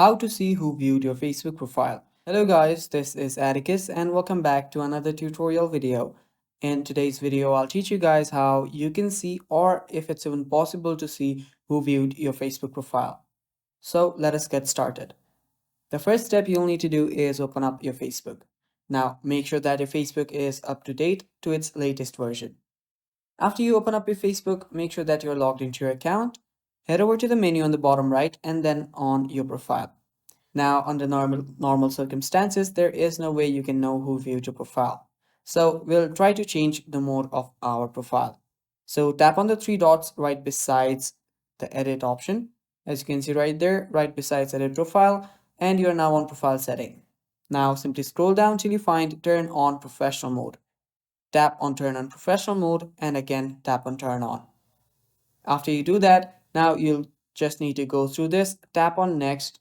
How to see who viewed your Facebook profile. Hello guys, this is Atticus and welcome back to another tutorial video. In today's video, I'll teach you guys how you can see, or if it's even possible to see, who viewed your Facebook profile. So let us get started. The first step you'll need to do is open up your Facebook. Now make sure that your Facebook is up to date to its latest version. After you open up your Facebook, make sure that you're logged into your account. Head over to the menu on the bottom right and then on your profile. Now, under normal circumstances, there is no way you can know who viewed your profile. So we'll try to change the mode of our profile. So tap on the three dots right besides the edit option. As you can see right there, right besides edit profile, and you're now on profile setting. Now simply scroll down till you find turn on professional mode. Tap on turn on professional mode and again tap on turn on. After you do that, now you'll just need to go through this, tap on next,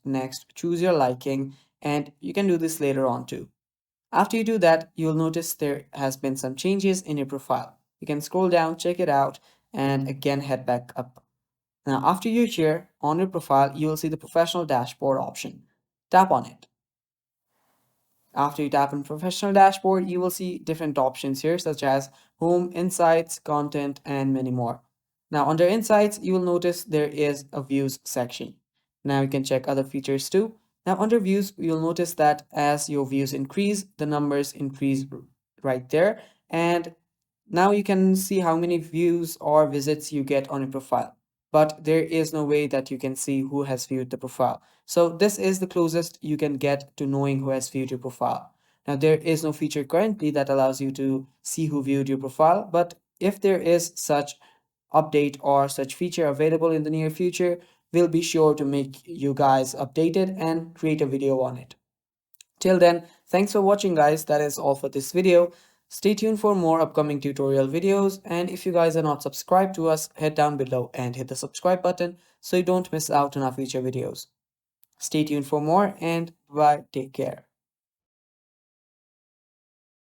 choose your liking, and you can do this later on too. After you do that, you'll notice there has been some changes in your profile. You can scroll down, check it out, and again head back up. Now, after you're here on your profile, you'll see the professional dashboard option. Tap on it. After you tap on professional dashboard, you will see different options here such as home, insights, content, and many more. Now under insights, you will notice there is a views section. Now you can check other features too. Now under views, you'll notice that as your views increase, the numbers increase right there. And now you can see how many views or visits you get on your profile, but there is no way that you can see who has viewed the profile. So this is the closest you can get to knowing who has viewed your profile. Now there is no feature currently that allows you to see who viewed your profile, but if there is such update or such feature available in the near future, we'll be sure to make you guys updated and create a video on it. Till then, thanks for watching guys. That is all for this video. Stay tuned for more upcoming tutorial videos, and if you guys are not subscribed to us, head down below and hit the subscribe button so you don't miss out on our future videos. Stay tuned for more and bye, take care.